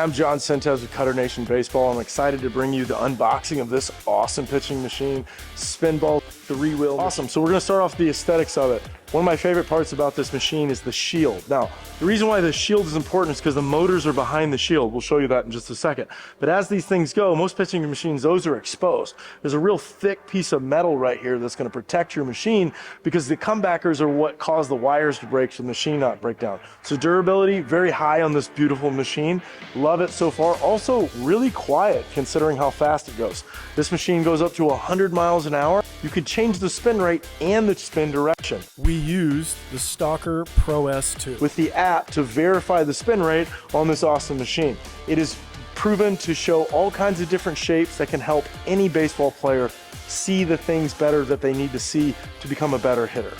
I'm John Sentes with Cutternation Baseball. I'm excited to bring you the unboxing of this awesome pitching machine, Spinball 3-wheel. Awesome, so we're gonna start off the aesthetics of it. One of my favorite parts about this machine is the shield. Now, the reason why the shield is important is because the motors are behind the shield. We'll show you that in just a second. But as these things go, most pitching machines, those are exposed. There's a real thick piece of metal right here that's gonna protect your machine because the comebackers are what cause the wires to break so the machine not break down. So durability, very high on this beautiful machine. Love it so far. Also really quiet considering how fast it goes. This machine goes up to 100 miles an hour. You can change the spin rate and the spin direction. We used the Stalker Pro S2 with the app to verify the spin rate on this awesome machine. It is proven to show all kinds of different shapes that can help any baseball player see the things better that they need to see to become a better hitter.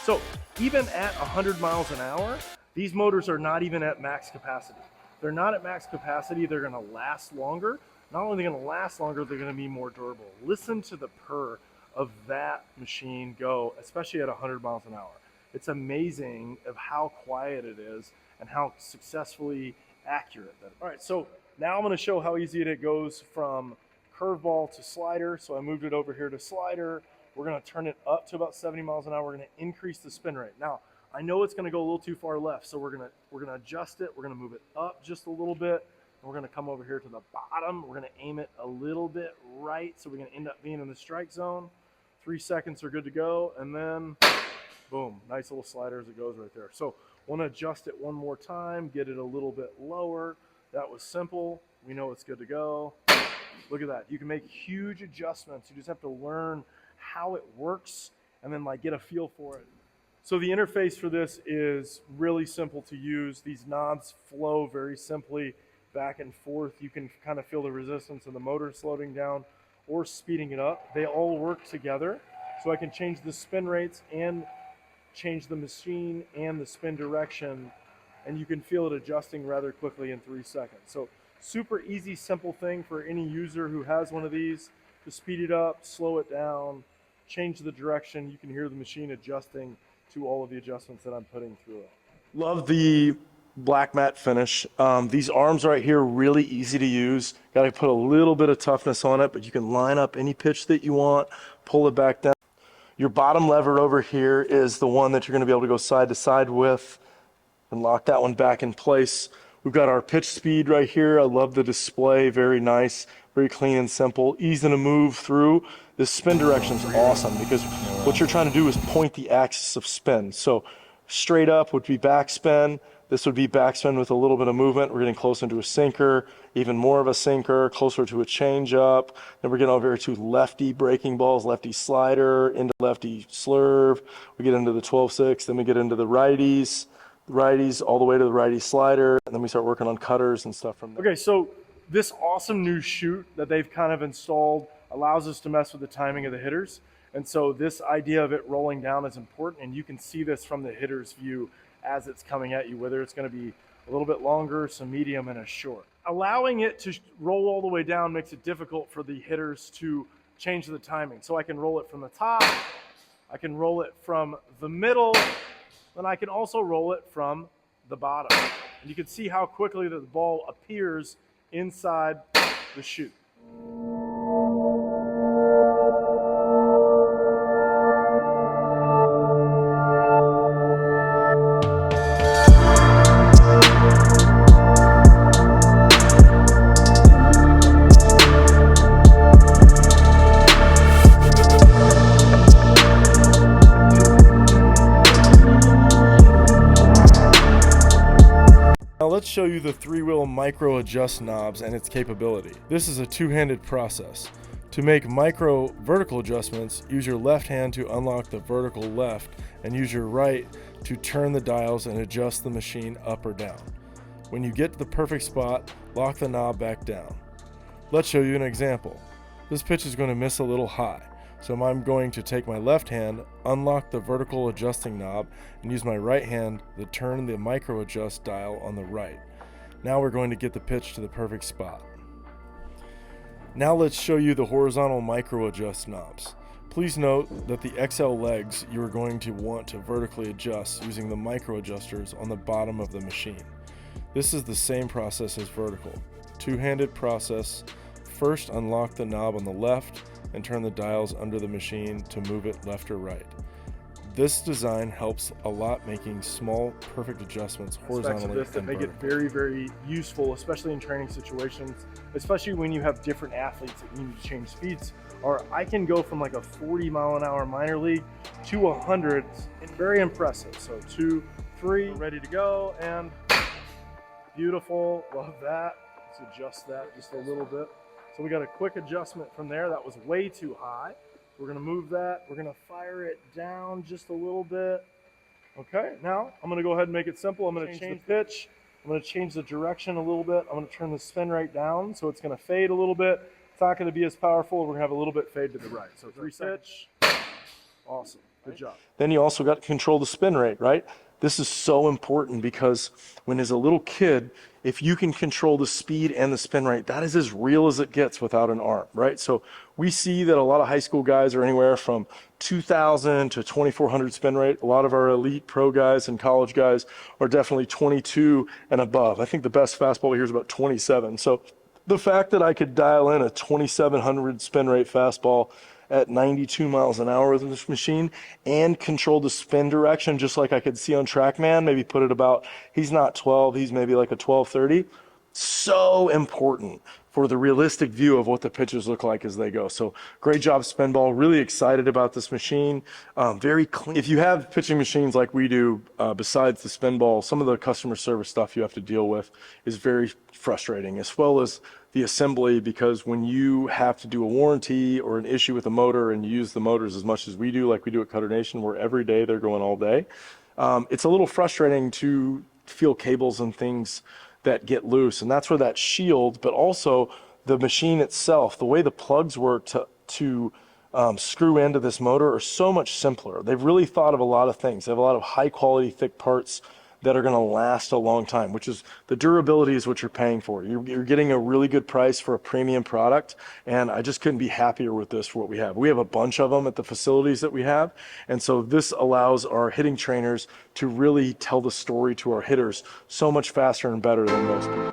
So even at 100 miles an hour, these motors are not even at max capacity. They're not at max capacity, they're gonna last longer. Not only are they gonna last longer, they're gonna be more durable. Listen to the purr of that machine go, especially at 100 miles an hour. It's amazing of how quiet it is and how successfully accurate that is. All right, so now I'm gonna show how easy it goes from curveball to slider. So I moved it over here to slider. We're gonna turn it up to about 70 miles an hour. We're gonna increase the spin rate. Now, I know it's gonna go a little too far left, so we're gonna adjust it. We're gonna move it up just a little bit. And we're gonna come over here to the bottom. We're gonna aim it a little bit right, so we're gonna end up being in the strike zone. 3 seconds are good to go, and then boom, nice little slider as it goes right there. So wanna adjust it one more time, get it a little bit lower. That was simple. We know it's good to go. Look at that. You can make huge adjustments. You just have to learn how it works and then like get a feel for it. So the interface for this is really simple to use. These knobs flow very simply back and forth. You can kind of feel the resistance of the motor slowing down or speeding it up. They all work together. So I can change the spin rates and change the machine and the spin direction, and you can feel it adjusting rather quickly in 3 seconds. So super easy, simple thing for any user who has one of these to speed it up, slow it down, change the direction. You can hear the machine adjusting to all of the adjustments that I'm putting through it. Love the black matte finish. These arms right here, really easy to use. Got to put a little bit of toughness on it, but you can line up any pitch that you want, pull it back down. Your bottom lever over here is the one that you're going to be able to go side to side with and lock that one back in place. We've got our pitch speed right here. I love the display, very nice, very clean and simple, easy to move through. This spin direction is awesome because what you're trying to do is point the axis of spin. So straight up would be backspin. This would be backspin with a little bit of movement. We're getting close into a sinker, even more of a sinker, closer to a changeup. Then we're getting over here to lefty breaking balls, lefty slider, into lefty slurve. We get into the 12-6, then we get into the righties all the way to the righty slider, and then we start working on cutters and stuff from there. Okay, so this awesome new chute that they've kind of installed allows us to mess with the timing of the hitters. And so this idea of it rolling down is important, and you can see this from the hitter's view as it's coming at you, whether it's going to be a little bit longer, some medium, and a short. Allowing it to roll all the way down makes it difficult for the hitters to change the timing. So I can roll it from the top, I can roll it from the middle, and I can also roll it from the bottom. And you can see how quickly the ball appears inside the chute. Now let's show you the 3-wheel micro adjust knobs and its capability. This is a two-handed process. To make micro vertical adjustments, use your left hand to unlock the vertical left and use your right to turn the dials and adjust the machine up or down. When you get to the perfect spot, lock the knob back down. Let's show you an example. This pitch is going to miss a little high. So I'm going to take my left hand, unlock the vertical adjusting knob, and use my right hand to turn the micro adjust dial on the right. Now we're going to get the pitch to the perfect spot. Now let's show you the horizontal micro adjust knobs. Please note that the XL legs you are going to want to vertically adjust using the micro adjusters on the bottom of the machine. This is the same process as vertical. Two-handed process. First, unlock the knob on the left and turn the dials under the machine to move it left or right. This design helps a lot, making small, perfect adjustments horizontally that make it very, very useful, especially in training situations, especially when you have different athletes that you need to change speeds. Or I can go from like a 40-mile-an-hour minor league to 100, very impressive. So 2, 3, ready to go, and beautiful, love that. Let's adjust that just a little bit. So we got a quick adjustment from there. That was way too high. We're gonna move that. We're gonna fire it down just a little bit. Okay, now I'm gonna go ahead and make it simple. I'm gonna change the pitch. I'm gonna change the direction a little bit. I'm gonna turn the spin rate down, so it's gonna fade a little bit. It's not gonna be as powerful. We're gonna have a little bit fade to the right. So 3 pitch. Awesome, good job. Then you also got to control the spin rate, right? This is so important because when as a little kid, if you can control the speed and the spin rate, that is as real as it gets without an arm, right? So we see that a lot of high school guys are anywhere from 2,000 to 2,400 spin rate. A lot of our elite pro guys and college guys are definitely 22 and above. I think the best fastball here is about 27. So the fact that I could dial in a 2,700 spin rate fastball at 92 miles an hour with this machine and control the spin direction just like I could see on TrackMan, maybe put it about, he's not 12, he's maybe like a 1230. So important for the realistic view of what the pitches look like as they go. So great job, Spinball. Really excited about this machine. Very clean. If you have pitching machines like we do, besides the Spinball, some of the customer service stuff you have to deal with is very frustrating, as well as the assembly, because when you have to do a warranty or an issue with a motor and you use the motors as much as we do, like we do at Cutternation, where every day they're going all day, it's a little frustrating to feel cables and things that get loose. And that's where that shield, but also the machine itself, the way the plugs work to screw into this motor are so much simpler. They've really thought of a lot of things. They have a lot of high quality, thick parts that are going to last a long time, which is the durability is what you're paying for. You're getting a really good price for a premium product, and I just couldn't be happier with this for what we have. We have a bunch of them at the facilities that we have, and so this allows our hitting trainers to really tell the story to our hitters so much faster and better than most people.